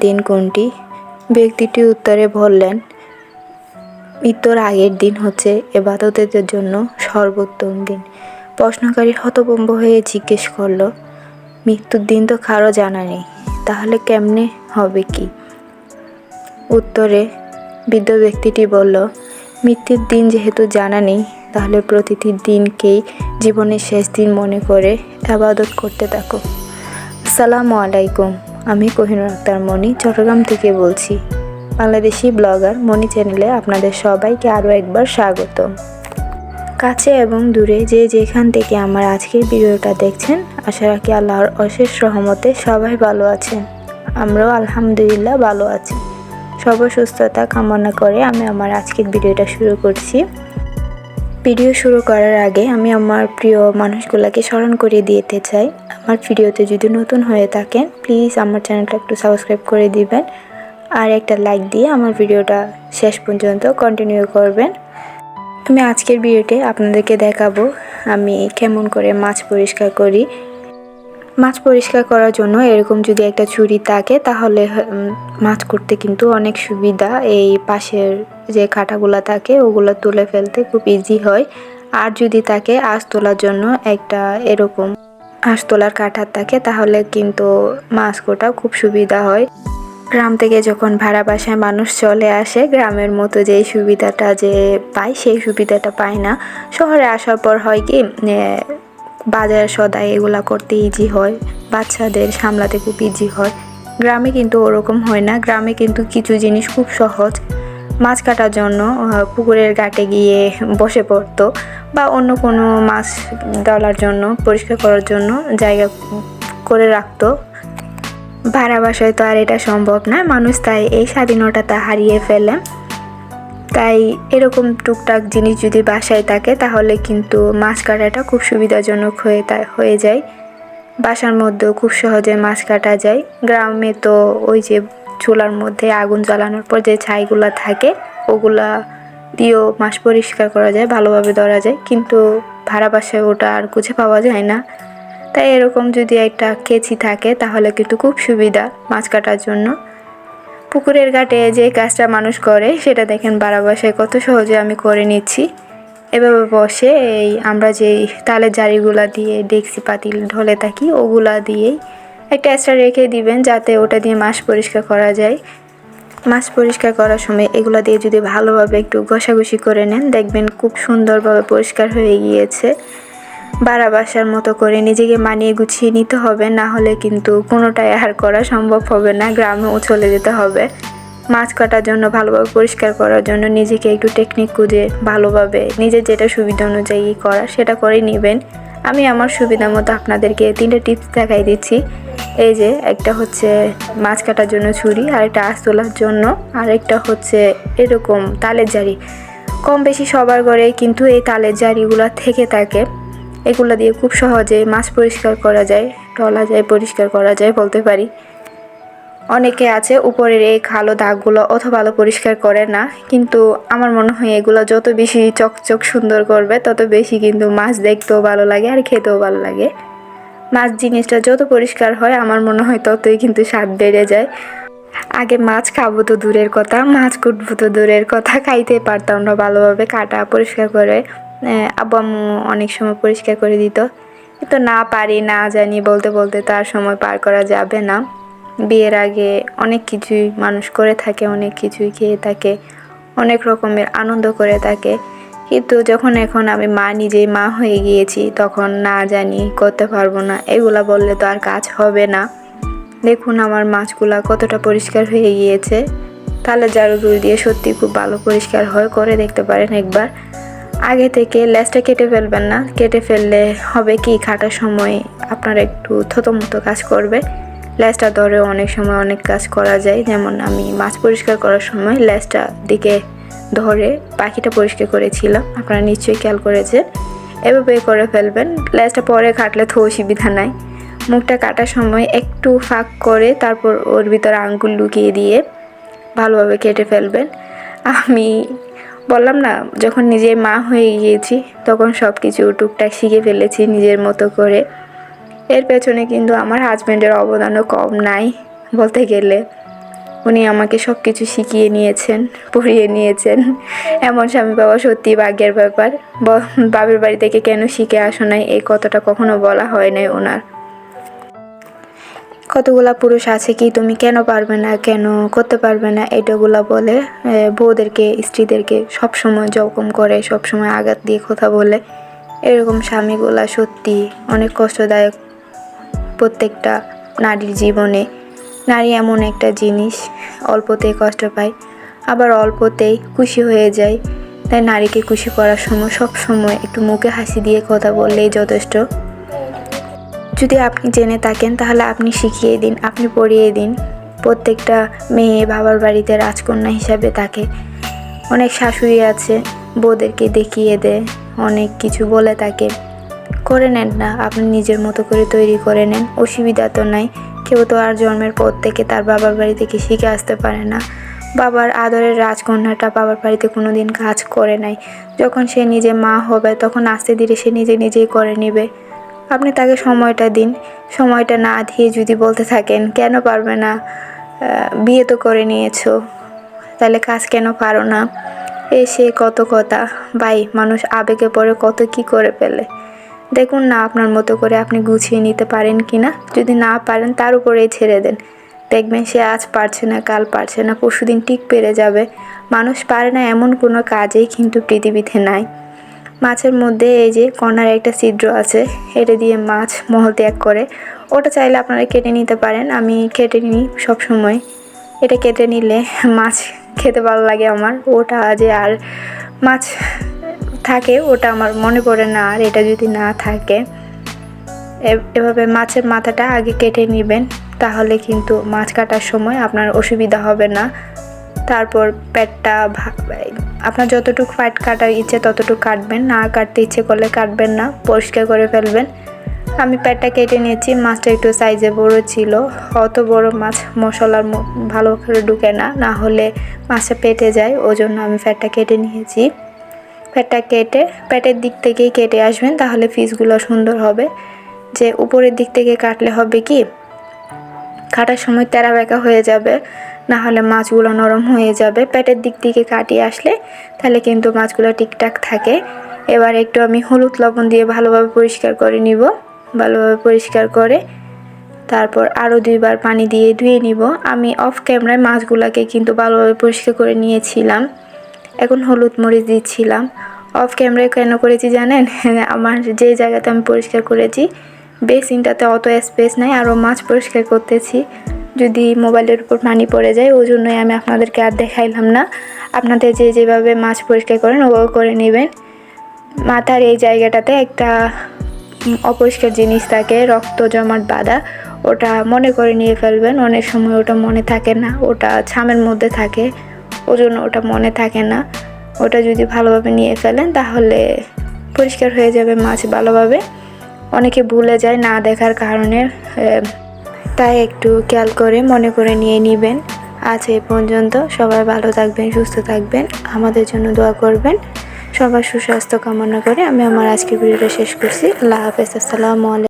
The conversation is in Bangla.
দিন কোনটি? ব্যক্তিটি উত্তরে বললেন, মৃত্যুর আগের দিন হচ্ছে ইবাদতের জন্য সর্বোত্তম দিন। প্রশ্নকারী হতভম্ব হয়ে জিজ্ঞেস করল, মৃত্যুর দিন তো কারো জানা নেই, তাহলে কেমনে হবে কি? উত্তরে বৃদ্ধ ব্যক্তিটি বলল, মৃত্যুর দিন যেহেতু জানা নেই, তাহলে প্রতিটি দিনকেই জীবনের শেষ দিন মনে করে ইবাদত করতে থাকো। আসসালামু আলাইকুম, আমি কোহিনুর আক্তার মনি চট্টগ্রাম থেকে বলছি। বাংলাদেশি ব্লগার মনি চ্যানেলে আপনাদের সবাইকে আরও একবার স্বাগতম। কাছে এবং দূরে যে যেখান থেকে আমার আজকের ভিডিওটা দেখছেন, আশা রাখি আল্লাহর অশেষ রহমতে সবাই ভালো আছেন। আমরাও আলহামদুলিল্লাহ ভালো আছি। সবার সুস্থতা কামনা করে আমি আমার আজকের ভিডিওটা শুরু করছি। ভিডিও শুরু করার আগে আমি আমার প্রিয় মানুষগুলোকে স্মরণ করিয়ে দিতে চাই, আমার ভিডিওতে যদি নতুন হয়ে থাকেন প্লিজ আমার চ্যানেলটা একটু সাবস্ক্রাইব করে দিবেন আর একটা লাইক দিয়ে আমার ভিডিওটা শেষ পর্যন্ত কন্টিনিউ করবেন। আমি আজকের ভিডিওতে আপনাদেরকে দেখাবো আমি কেমন করে মাছ পরিষ্কার করি। মাছ পরিষ্কার করার জন্য এরকম যদি একটা ছুরি থাকে তাহলে মাছ করতে কিন্তু অনেক সুবিধা। এই পাশের যে কাঁটাগুলো থাকে ওগুলো তুলে ফেলতে খুব ইজি হয়। আর যদি থাকে আঁশ তোলার জন্য একটা এরকম আঁশ তোলার কাঁটা থাকে তাহলে কিন্তু মাছ কোটা খুব সুবিধা হয়। গ্রাম থেকে যখন ভাড়া বাসায় মানুষ চলে আসে, গ্রামের মতো যেই সুবিধাটা যে পায় সেই সুবিধাটা পায় না। শহরে আসার পর হয় কি বাজার সদাই এগুলা করতে ইজি হয়, বাচ্চাদের সামলাতে খুব ইজি হয়। গ্রামে কিন্তু ওরকম হয় না। গ্রামে কিন্তু কিছু জিনিস খুব সহজ। মাছ কাটার জন্য পুকুরের ঘাটে গিয়ে বসে পড়তো বা অন্য কোনো মাছ ধরার জন্য পরিষ্কার করার জন্য জায়গা করে রাখতো। ভাড়া বাসায় তো আর এটা সম্ভব না, মানুষ তাই এই স্বাধীনতাটা হারিয়ে ফেলে। তাই এরকম টুকটাক জিনিস যদি বাসায় থাকে তাহলে কিন্তু মাছ কাটাটা খুব সুবিধাজনক হয়ে যায়। বাসার মধ্যেও খুব সহজে মাছ কাটা যায়। গ্রামে তো ওই যে চুলার মধ্যে আগুন জ্বালানোর পর যে ছাইগুলা থাকে ওগুলা দিয়েও মাছ পরিষ্কার করা যায়, ভালোভাবে ধরা যায়, কিন্তু ভাড়া বাসায় ওটা আর খুঁজে পাওয়া যায় না। তাই এরকম যদি একটা কেচি থাকে তাহলে কিন্তু খুব সুবিধা মাছ কাটার জন্য। পুকুরের ঘাটে যে কাজটা মানুষ করে সেটা দেখেন ভাড়া বাসায় কত সহজে আমি করে নিচ্ছি। এভাবে বসে আমরা যেই তালের জারিগুলা দিয়ে ডেকচি পাতিল ঢলে থাকি ওগুলা দিয়েই একটা এক্সট্রা রেখে দিবেন যাতে ওটা দিয়ে মাছ পরিষ্কার করা যায়। মাছ পরিষ্কার করার সময় এগুলা দিয়ে যদি ভালোভাবে একটু ঘষাঘষি করে নেন দেখবেন খুব সুন্দরভাবে পরিষ্কার হয়ে গিয়েছে। ভাড়া বাসার মতো করে নিজেকে মানিয়ে গুছিয়ে নিতে হবে, না হলে কিন্তু কোনোটাই আর করা সম্ভব হবে না, গ্রামেও চলে যেতে হবে। মাছ কাটার জন্য ভালোভাবে পরিষ্কার করার জন্য নিজেকে একটু টেকনিক খুঁজে ভালোভাবে নিজের যেটা সুবিধা অনুযায়ী করা সেটা করে নেবেন। আমি আমার সুবিধা মতো আপনাদেরকে 3টে টিপস দেখাই দিচ্ছি। এই যে একটা হচ্ছে মাছ কাটার জন্য ছুরি, আরেকটা আঁশ তোলার জন্য, আরেকটা হচ্ছে এরকম তালের জারি। কম বেশি সবার ঘরে কিন্তু এই তালের জারিগুলো থেকে থাকে। এগুলো দিয়ে খুব সহজে মাছ পরিষ্কার করা যায়, টলা যায়, পরিষ্কার করা যায় বলতে পারি। অনেকে আছে উপরের এই কালো দাগগুলো অত ভালো পরিষ্কার করে না, কিন্তু আমার মনে হয় এগুলো যত বেশি চকচক সুন্দর করবে তত বেশি কিন্তু মাছ দেখতেও ভালো লাগে আর খেতেও ভালো লাগে। মাছ জিনিসটা যত পরিষ্কার হয় আমার মনে হয় ততই কিন্তু স্বাদ বেড়ে যায়। আগে মাছ খাবো তো দূরের কথা, মাছ কুটবো তো দূরের কথা, খাইতে পারতাম না ভালোভাবে। কাটা পরিষ্কার করে আব্বু আম্মু অনেক সময় পরিষ্কার করে দিত, কিন্তু না পারি না জানি বলতে বলতে তার সময় পার করা যাবে না। বিয়ের আগে অনেক কিছুই মানুষ করে থাকে, অনেক কিছুই খেয়ে থাকে, অনেক রকমের আনন্দ করে থাকে, কিন্তু যখন এখন আমি নিজেই মা হয়ে গিয়েছি তখন না জানি করতে পারবো না, এগুলা বললে তো আর কাজ হবে না। দেখুন আমার মাছগুলা কতটা পরিষ্কার হয়ে গিয়েছে। তাহলে জারুগুলো দিয়ে সত্যি খুব ভালো পরিষ্কার হয়, করে দেখতে পারেন একবার। আগে থেকে লেজটা কেটে ফেলবেন না, কেটে ফেললে হবে কি কাটার সময় আপনার একটু থতমতো কাজ করবে। লেজটা ধরে অনেক সময় অনেক কাজ করা যায়, যেমন আমি মাছ পরিষ্কার করার সময় লেজটা দিকে ধরে পাখিটা পরিষ্কার করেছিলাম, আপনারা নিশ্চয়ই খেয়াল করেছেন। এভাবে করে ফেলবেন, লেজটা পরে কাটলে তো অসুবিধা নাই। মুখটা কাটার সময় একটু ফাঁক করে তারপর ওর ভিতরে আঙ্গুল লুকিয়ে দিয়ে ভালোভাবে কেটে ফেলবেন। আমি বললাম না, যখন নিজে মা হয়ে গিয়েছি তখন সব কিছু টুকটাক শিখে ফেলেছি নিজের মতো করে। এর পেছনে কিন্তু আমার হাজব্যান্ডের অবদানও কম নাই বলতে গেলে। উনি আমাকে সব কিছু শিখিয়ে নিয়েছেন, পড়িয়ে নিয়েছেন। এমন স্বামী পাওয়া সত্যি ভাগ্যের ব্যাপার। বাপের বাড়ি থেকে কেন শিখে আসো নাই, এই কথাটা কখনো বলা হয় নাই ওনার। কতগুলা পুরুষ আছে কি তুমি কেন পারবে না, কেন করতে পারবে না, এটাগুলা বলে বউদেরকে, স্ত্রীদেরকে সবসময় জখম করে, সবসময় আঘাত দিয়ে কথা বলে। এরকম স্বামীগুলা সত্যি অনেক কষ্টদায়ক প্রত্যেকটা নারীর জীবনে। নারী এমন একটা জিনিস, অল্পতেই কষ্ট পায়, আবার অল্পতেই খুশি হয়ে যায়। তাই নারীকে খুশি করার সময় সব সময় একটু মুখে হাসি দিয়ে কথা বললেই যথেষ্ট। যদি আপনি জেনে থাকেন তাহলে আপনি শিখিয়ে দিন, আপনি পড়িয়ে দিন। প্রত্যেকটা মেয়ে বাবার বাড়িতে রাজকন্যা হিসাবে থাকে। অনেক শাশুড়ি আছে বউদেরকে দেখিয়ে দেয়, অনেক কিছু বলে থাকে। করে নেন না, আপনি নিজের মতো করে তৈরি করে নেন, অসুবিধা তো নাই। কেউ তো আর জন্মের পর থেকে তার বাবার বাড়ি থেকে শিখে আসতে পারে না। বাবার আদরের রাজকন্যাটা বাবার বাড়িতে কোনো দিন কাজ করে নাই। যখন সে নিজে মা হবে তখন আস্তে ধীরে সে নিজেই করে নেবে। আপনি তাকে সময়টা দিন। সময়টা না দিয়ে যদি বলতে থাকেন কেন পারবে না, বিয়ে তো করে নিয়েছো, তাহলে কাজ কেন পারো না, সে কত কথা। ভাই, মানুষ আবেগে পড়ে কত কি করে ফেলে। দেখুন না আপনার মতো করে আপনি গুছিয়ে নিতে পারেন কি না। যদি না পারেন তার উপরেই ছেড়ে দেন। দেখবেন সে আজ পারছে না, কাল পারছে না, পরশুদিন ঠিক পেরে যাবে। মানুষ পারে না এমন কোনো কাজেই কিন্তু পৃথিবীতে নাই। মাছের মধ্যে এই যে কর্নারে একটা ছিদ্র আছে, এটা দিয়ে মাছ মল ত্যাগ করে। ওটা চাইলে আপনারা কেটে নিতে পারেন, আমি কেটে নিই সবসময়। এটা কেটে নিলে মাছ খেতে ভালো লাগে আমার। ওটা যে আর মাছ থাকে ওটা আমার মনে পড়ে না। আর এটা যদি না থাকে, এভাবে মাছের মাথাটা আগে কেটে নেবেন, তাহলে কিন্তু মাছ কাটার সময় আপনার অসুবিধা হবে না। তারপর পেটটা আপনার যতটুকু ফাইট কাটার ইচ্ছে ততটুকু কাটবেন, না কাটতে ইচ্ছে করলে কাটবেন না, পরিষ্কার করে ফেলবেন। আমি পেটটা কেটে নিয়েছি। মাছটা একটু সাইজে বড় ছিল। অত বড় মাছ মশলার ভালো করে ঢুকে না, না হলে মাছটা পেটে যায়। ওই জন্য আমি পেটটা কেটে নিয়েছি। পেটটা কেটে পেটের দিক থেকেই কেটে আসবেন, তাহলে পিসগুলো সুন্দর হবে। যে উপরের দিক থেকে কাটলে হবে কি, কাটার সময় তেরা বেঁকা হয়ে যাবে, না হলে মাছগুলো নরম হয়ে যাবে। পেটের দিক থেকে কাটিয়ে আসলে তাহলে কিন্তু মাছগুলো ঠিকঠাক থাকে। এবার একটু আমি হলুদ লবণ দিয়ে ভালোভাবে পরিষ্কার করে নিব। ভালোভাবে পরিষ্কার করে তারপর আরও 2 বার পানি দিয়ে ধুয়ে নিব। আমি অফ ক্যামেরায় মাছগুলোকে কিন্তু ভালোভাবে পরিষ্কার করে নিয়েছিলাম। এখন হলুদ মরিচ দিচ্ছিলাম। অফ ক্যামেরায় কেন করেছি জানেন? আমার যে জায়গাতে আমি পরিষ্কার করেছি বেসিনটাতে অত স্পেস নাই, আরও মাছ পরিষ্কার করতেছি, যদি মোবাইলের উপর পানি পড়ে যায়। ওই জন্যই আমি আপনাদেরকে আর দেখাইলাম না। আপনাদের যেভাবে মাছ পরিষ্কার করেন ওভাবে করে নেবেন। মাথার এই জায়গাটাতে একটা অপরিষ্কার জিনিস থাকে, রক্ত জমাট বাঁধা, ওটা মনে করে নিয়ে ফেলবেন। অনেক সময় ওটা মনে থাকে না, ওটা ছামের মধ্যে থাকে, ওই জন্য ওটা মনে থাকে না। ওটা যদি ভালোভাবে নিয়ে ফেলেন তাহলে পরিষ্কার হয়ে যাবে মাছ ভালোভাবে। অনেকে ভুলে যায় না দেখার কারণে, তাই একটু খেয়াল করে মনে করে নিয়ে নেবেন। আজ এই পর্যন্ত। সবাই ভালো থাকবেন, সুস্থ থাকবেন, আমাদের জন্য দোয়া করবেন। সবার সুস্বাস্থ্য কামনা করে আমি আমার আজকের ভিডিওটা শেষ করছি। আল্লাহ হাফেজ। আসসালামু আলাইকুম।